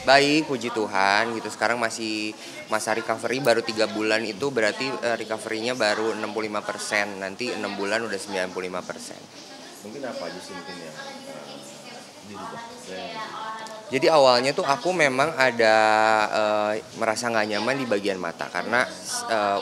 Baik, puji Tuhan gitu. Sekarang masih masa recovery baru 3 bulan, itu berarti recovery-nya baru 65%. Nanti 6 bulan udah 95%. Mungkin apa aja sih mungkin yang dirubah? Jadi awalnya tuh aku memang ada merasa nggak nyaman di bagian mata karena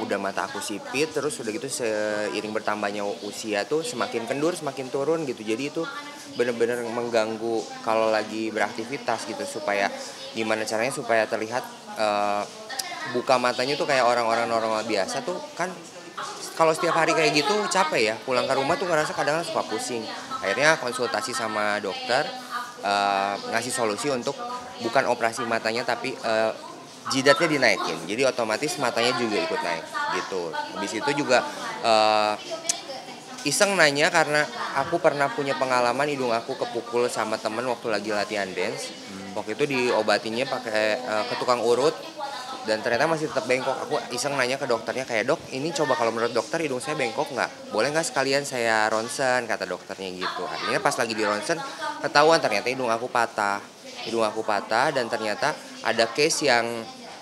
udah mata aku sipit, terus udah gitu seiring bertambahnya usia tuh semakin kendur, semakin turun gitu. Jadi itu bener-bener mengganggu kalau lagi beraktivitas gitu, supaya gimana caranya supaya terlihat buka matanya tuh kayak orang-orang normal biasa tuh kan. Kalau setiap hari kayak gitu capek ya, pulang ke rumah tuh ngerasa kadang suka pusing. Akhirnya konsultasi sama dokter, ngasih solusi untuk bukan operasi matanya tapi jidatnya dinaikin. Jadi otomatis matanya juga ikut naik gitu. Habis itu juga iseng nanya karena aku pernah punya pengalaman hidung aku kepukul sama temen waktu lagi latihan dance. Waktu itu diobatinya pakai ke tukang urut dan ternyata masih tetap bengkok. Aku iseng nanya ke dokternya kayak, "Dok, ini coba kalau menurut dokter hidung saya bengkok nggak? Boleh nggak sekalian saya ronsen?" Kata dokternya gitu. Akhirnya pas lagi di ronsen ketahuan ternyata hidung aku patah. Hidung aku patah dan ternyata ada case yang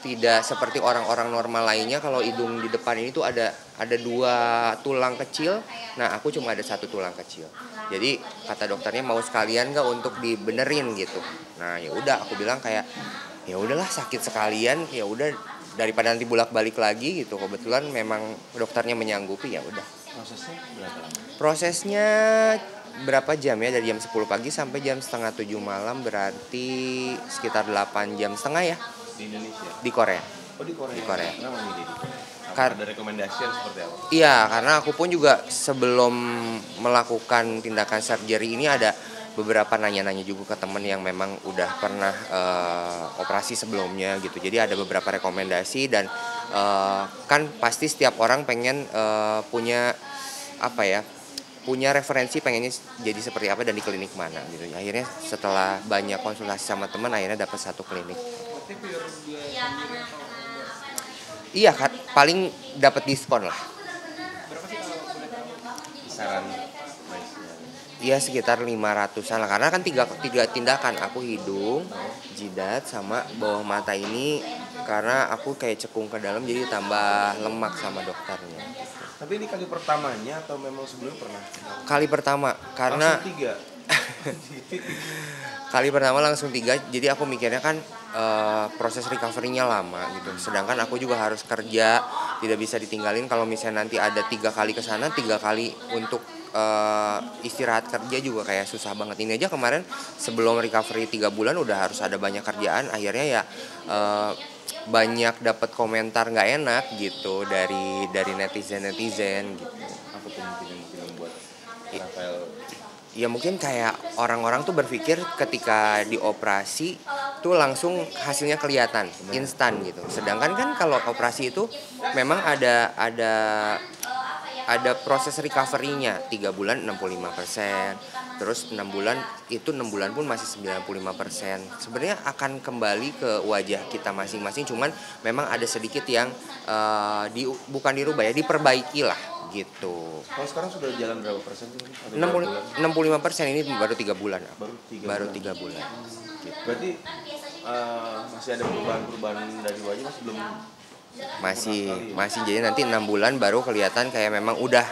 tidak seperti orang-orang normal lainnya. Kalau hidung di depan ini tuh ada 2 tulang kecil. Nah, aku cuma ada 1 tulang kecil. Jadi kata dokternya mau sekalian nggak untuk dibenerin gitu. Nah, ya udah aku bilang kayak, ya udahlah sakit sekalian, ya udah daripada nanti bolak-balik lagi gitu. Kebetulan memang dokternya menyanggupi, ya udah. Prosesnya berapa lama? Prosesnya berapa jam ya, dari jam 10 pagi sampai jam setengah 7 malam, berarti sekitar 8 jam setengah ya. Di Indonesia? Di Korea. Oh, di Korea. Di Korea. Kenapa milih di Korea? Kar- Ada rekomendasi seperti apa? Iya, karena aku pun juga sebelum melakukan tindakan surgery ini ada beberapa nanya-nanya juga ke temen yang memang udah pernah operasi sebelumnya gitu. Jadi ada beberapa rekomendasi dan kan pasti setiap orang pengen punya apa ya, punya referensi pengennya jadi seperti apa dan di klinik mana gitu. Akhirnya setelah banyak konsultasi sama teman akhirnya dapat 1 klinik. Iya kan, paling dapat diskon lah. Kisaran price-nya. Iya sekitar 500-an lah, karena kan tiga tindakan, aku hidung, jidat, sama bawah mata ini karena aku kayak cekung ke dalam jadi tambah lemak sama dokternya. Tapi ini kali pertamanya atau memang sebelumnya pernah? Kali pertama, karena Langsung 3. kali pertama langsung 3, jadi aku mikirnya kan proses recovery-nya lama gitu. Sedangkan aku juga harus kerja, tidak bisa ditinggalin kalau misalnya nanti ada 3 kali ke sana, 3 kali untuk istirahat kerja juga kayak susah banget. Ini aja kemarin sebelum recovery 3 bulan udah harus ada banyak kerjaan, akhirnya ya banyak dapat komentar nggak enak gitu dari netizen gitu. Apa tuh mungkin yang membuat Rafael? Ya mungkin kayak orang-orang tuh berpikir ketika dioperasi tuh langsung hasilnya kelihatan instan gitu. Sedangkan kan kalau operasi itu memang ada proses recovery-nya. 3 bulan 65%, terus 6 bulan, itu 6 bulan pun masih 95%. Sebenarnya akan kembali ke wajah kita masing-masing, cuman memang ada sedikit yang bukan dirubah ya, diperbaiki lah gitu. Kalau sekarang sudah jalan berapa persen sih? 65% ini baru 3 bulan. Baru 3 3 bulan. Gitu. Berarti masih ada perubahan dari wajah, masih belum? Masih jadi nanti 6 bulan baru kelihatan kayak memang udah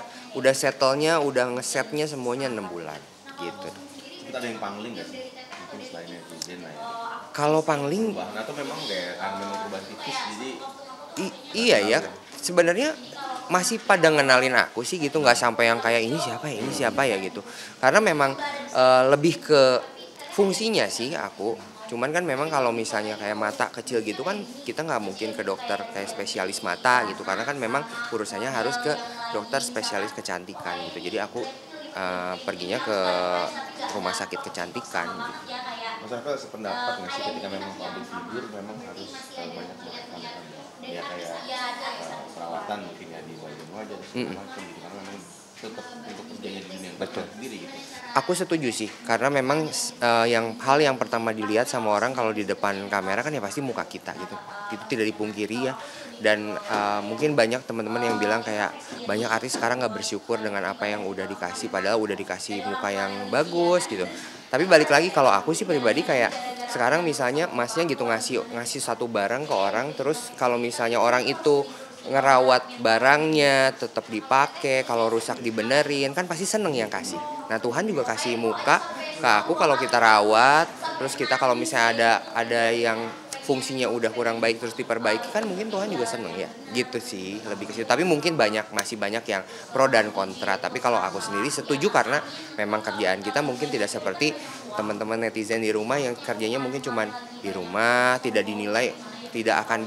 settle-nya, udah ngesetnya semuanya 6 bulan gitu. Kita ada yang pangling nggak sih? Mungkin selain netizen lah ya. Kalau pangling Perubahan atau memang kayak memang perubahan tipis jadi iya ya, sebenarnya masih pada ngenalin aku sih gitu, nggak sampai yang kayak ini siapa ya gitu. Karena memang lebih ke fungsinya sih aku. Cuman kan memang kalau misalnya kayak mata kecil gitu kan kita nggak mungkin ke dokter kayak spesialis mata gitu, karena kan memang urusannya harus ke dokter spesialis kecantikan gitu. Jadi aku perginya ke rumah sakit kecantikan gitu. Mas Rafael sependapat nggak sih ketika memang public figure memang harus banyak melakukan ya kayak perawatan mungkin ya di bagian wajah dan segala macam gitu, karena memang tetap untuk kerjanya di dunia Betul. sendiri gitu. Aku setuju sih, karena memang yang pertama dilihat sama orang kalau di depan kamera kan ya pasti muka kita gitu. Itu tidak dipungkiri ya. Dan mungkin banyak teman-teman yang bilang kayak banyak artis sekarang nggak bersyukur dengan apa yang udah dikasih, padahal udah dikasih muka yang bagus gitu. Tapi balik lagi kalau aku sih pribadi kayak sekarang misalnya masnya gitu ngasih satu barang ke orang, terus kalau misalnya orang itu ngerawat barangnya tetap dipakai, kalau rusak dibenerin, kan pasti seneng yang kasih. Nah Tuhan juga kasih muka ke aku kalau kita rawat, terus kita kalau misalnya ada yang fungsinya udah kurang baik terus diperbaiki, kan mungkin Tuhan juga seneng ya, gitu sih lebih ke situ. Tapi mungkin masih banyak yang pro dan kontra, tapi kalau aku sendiri setuju karena memang kerjaan kita mungkin tidak seperti teman-teman netizen di rumah yang kerjanya mungkin cuman di rumah, tidak dinilai, tidak akan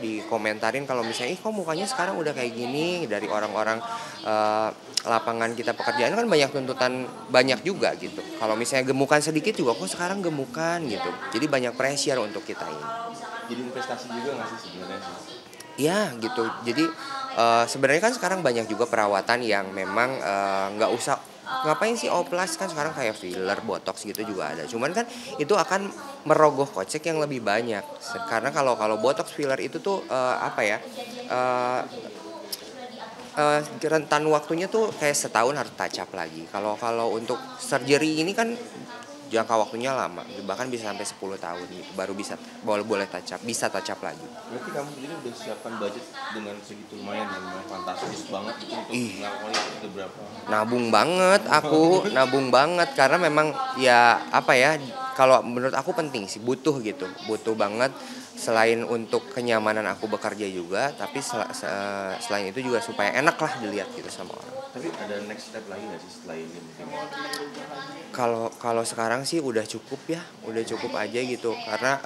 dikomentarin kalau misalnya kok mukanya sekarang udah kayak gini. Dari orang-orang lapangan kita pekerjaan kan banyak tuntutan, banyak juga gitu. Kalau misalnya gemukan sedikit juga kok sekarang gemukan gitu, jadi banyak pressure untuk kita ini. Jadi investasi juga nggak sih sebenarnya? Ya gitu, jadi sebenarnya kan sekarang banyak juga perawatan yang memang nggak usah ngapain sih oplas, kan sekarang kayak filler, botox gitu juga ada. Cuman kan itu akan merogoh kocek yang lebih banyak. Karena kalau botox, filler itu tuh rentan waktunya tuh kayak setahun harus touch up lagi. Kalau untuk surgery ini kan jangka waktunya lama, bahkan bisa sampai 10 tahun gitu, baru boleh touch up, bisa touch up lagi. Berarti kamu sendiri udah siapkan budget dengan segitu lumayan dan fantastis banget gitu untuk melakukan itu berapa? Nabung banget karena memang ya kalau menurut aku penting sih, butuh banget. Selain untuk kenyamanan aku bekerja juga, tapi selain itu juga supaya enak lah dilihat gitu sama orang. Tapi ada next step lagi nggak sih setelah ini mungkin? Kalau sekarang sih udah cukup aja gitu, karena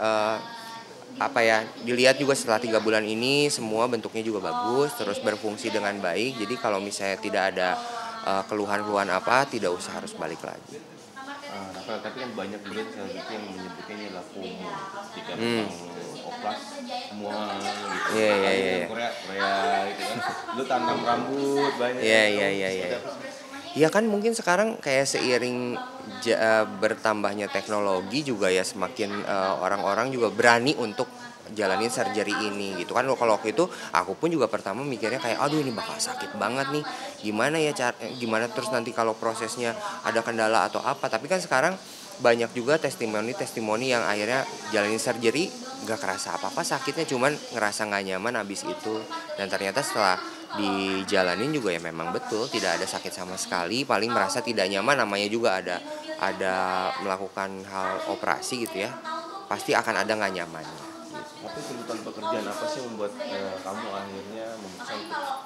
dilihat juga setelah 3 bulan ini semua bentuknya juga bagus, terus berfungsi dengan baik. Jadi kalau misalnya tidak ada keluhan-keluhan tidak usah harus balik lagi. Tapi kan banyak juga selebriti yang menyebutnya ini adalah FOMO, ketika memang oplas semua gitu. Iya. Korea gitu kan. Lu tanam rambut banyak. Iya. Ya kan mungkin sekarang kayak seiring bertambahnya teknologi juga ya, semakin orang-orang juga berani untuk jalanin surgery ini gitu kan. Kalau waktu itu aku pun juga pertama mikirnya kayak aduh ini bakal sakit banget nih, gimana terus nanti kalau prosesnya ada kendala atau apa. Tapi kan sekarang banyak juga testimoni yang akhirnya jalanin surgery gak kerasa apa-apa sakitnya, cuman ngerasa gak nyaman abis itu. Dan ternyata setelah dijalanin juga ya memang betul tidak ada sakit sama sekali, paling merasa tidak nyaman, namanya juga ada melakukan hal operasi gitu ya, pasti akan ada gak nyamannya. Tapi tuntutan pekerjaan apa sih membuat kamu akhirnya memutuskan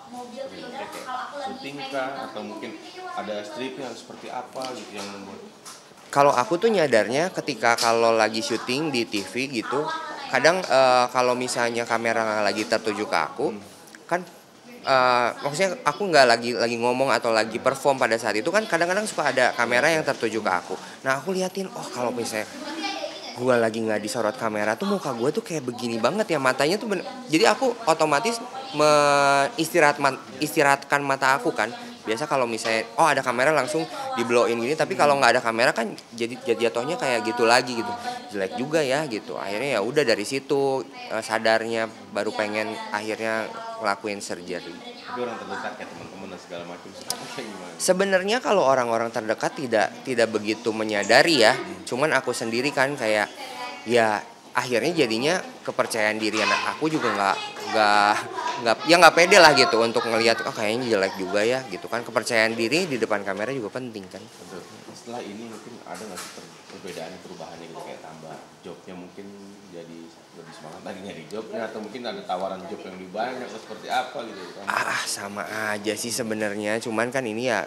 untuk kayak syuting kah, atau mungkin ada stripnya seperti apa gitu yang membuat? Kalau aku tuh nyadarnya ketika kalau lagi syuting di TV gitu, kadang kalau misalnya kamera lagi tertuju ke aku, kan maksudnya aku nggak lagi ngomong atau lagi perform pada saat itu kan, kadang-kadang suka ada kamera yang tertuju ke aku. Nah aku liatin, kalau misalnya gue lagi nggak disorot kamera tuh muka gue tuh kayak begini banget ya, matanya tuh jadi aku otomatis istirahatkan mata aku kan. Biasa kalau misalnya ada kamera langsung di blow in gini, tapi kalau nggak ada kamera kan jadi jatuhnya kayak gitu lagi gitu, jelek juga ya gitu. Akhirnya ya udah dari situ sadarnya baru pengen akhirnya ngelakuin surgery. Tapi orang terdekat kayak teman-teman dan segala macam kayak gimana? Sebenarnya kalau orang-orang terdekat tidak begitu menyadari ya, cuman aku sendiri kan kayak ya akhirnya jadinya kepercayaan diri anak aku juga nggak pede lah gitu untuk ngelihat kayaknya jelek juga ya gitu kan. Kepercayaan diri di depan kamera juga penting kan. Betul. Setelah ini mungkin ada nggak sih perubahannya gitu, kayak tambah jobnya mungkin jadi lebih semangat lagi nyari jobnya, atau mungkin ada tawaran job yang lebih banyak atau seperti apa gitu kan? Sama aja sih sebenarnya, cuman kan ini ya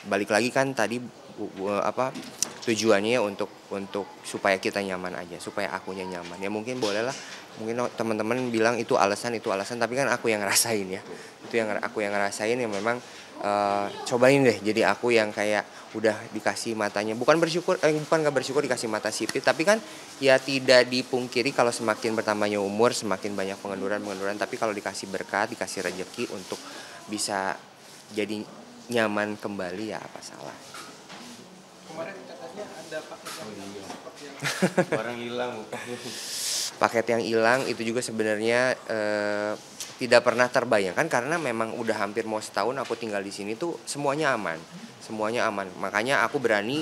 balik lagi kan tadi tujuannya untuk supaya kita nyaman aja, supaya akunya nyaman. Ya mungkin boleh lah, mungkin teman-teman bilang itu alasan, tapi kan aku yang ngerasain ya. Itu yang aku yang ngerasain yang memang cobain deh jadi aku yang kayak udah dikasih matanya, bukan gak bersyukur dikasih mata sipit, tapi kan ya tidak dipungkiri kalau semakin bertambahnya umur semakin banyak pengenduran, tapi kalau dikasih berkat, dikasih rezeki untuk bisa jadi nyaman kembali ya apa salah. Kemarin katanya ada paket yang seperti yang barang hilang. Paket yang hilang itu juga sebenarnya tidak pernah terbayangkan karena memang udah hampir mau setahun aku tinggal di sini tuh semuanya aman. Semuanya aman. Makanya aku berani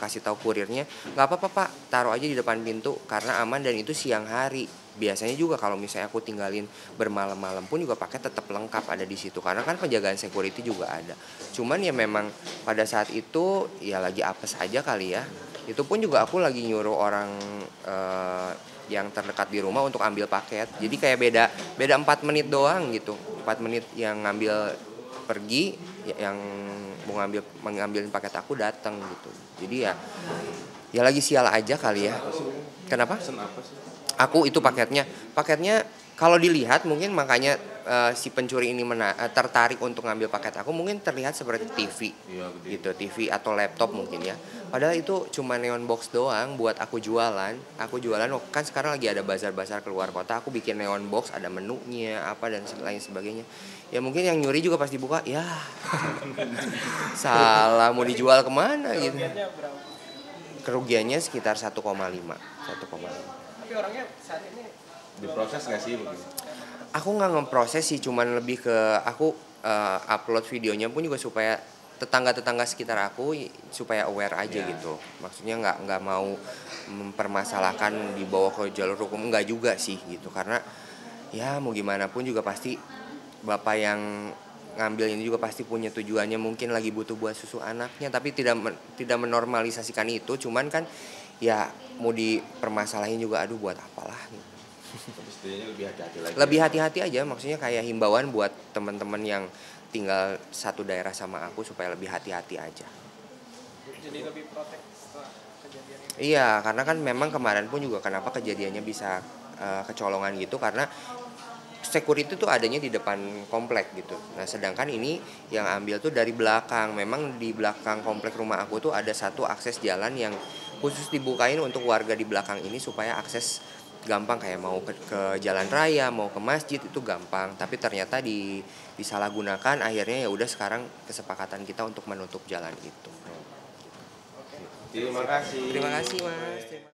kasih tahu kurirnya, "Nggak apa-apa, Pak, taruh aja di depan pintu karena aman dan itu siang hari." Biasanya juga kalau misalnya aku tinggalin bermalam-malam pun juga pakai tetap lengkap ada di situ karena kan penjagaan security juga ada. Cuman ya memang pada saat itu ya lagi apes aja kali ya. Itu pun juga aku lagi nyuruh orang yang terdekat di rumah untuk ambil paket. Jadi kayak beda 4 menit doang gitu. 4 menit yang ngambil pergi, yang mau mengambil paket aku datang gitu. Jadi ya lagi sial aja kali ya. Kenapa? Pesen apa sih? Aku itu paketnya kalau dilihat mungkin makanya si pencuri ini tertarik untuk ngambil paket aku mungkin terlihat seperti TV Iya, gede. gitu, TV atau laptop mungkin ya. Padahal itu cuma neon box doang buat aku jualan. Aku jualan kan sekarang lagi ada bazar-bazar keluar kota, aku bikin neon box ada menunya apa dan lain sebagainya. Ya mungkin yang nyuri juga pas dibuka, ya salah mau dijual kemana gitu. Kerugiannya berapa? Kerugiannya sekitar 1,5. Tapi orangnya saat ini Diproses nggak sih begitu? Aku nggak ngeproses sih, cuman lebih ke aku upload videonya pun juga supaya tetangga-tetangga sekitar aku supaya aware aja gitu. Maksudnya nggak mau mempermasalahkan dibawa ke jalur hukum, nggak juga sih gitu. Karena ya mau gimana pun juga pasti bapak yang ngambil ini juga pasti punya tujuannya, mungkin lagi butuh buat susu anaknya, tapi tidak menormalisasikan itu. Cuman kan ya mau dipermasalahin juga, aduh buat apalah gitu. Tapi setidaknya lebih hati-hati lagi. Lebih hati-hati aja, maksudnya kayak himbauan buat teman-teman yang tinggal satu daerah sama aku supaya lebih hati-hati aja. jadi lebih protek setelah kejadian ini. Iya, karena kan memang kemarin pun juga kenapa kejadiannya bisa kecolongan gitu karena security tuh adanya di depan komplek gitu. Nah, sedangkan ini yang ambil tuh dari belakang. Memang di belakang komplek rumah aku tuh ada satu akses jalan yang khusus dibukain untuk warga di belakang ini supaya akses gampang kayak mau ke jalan raya, mau ke masjid itu gampang. Tapi ternyata disalahgunakan akhirnya ya udah sekarang kesepakatan kita untuk menutup jalan itu. Terima kasih. Terima kasih, Mas.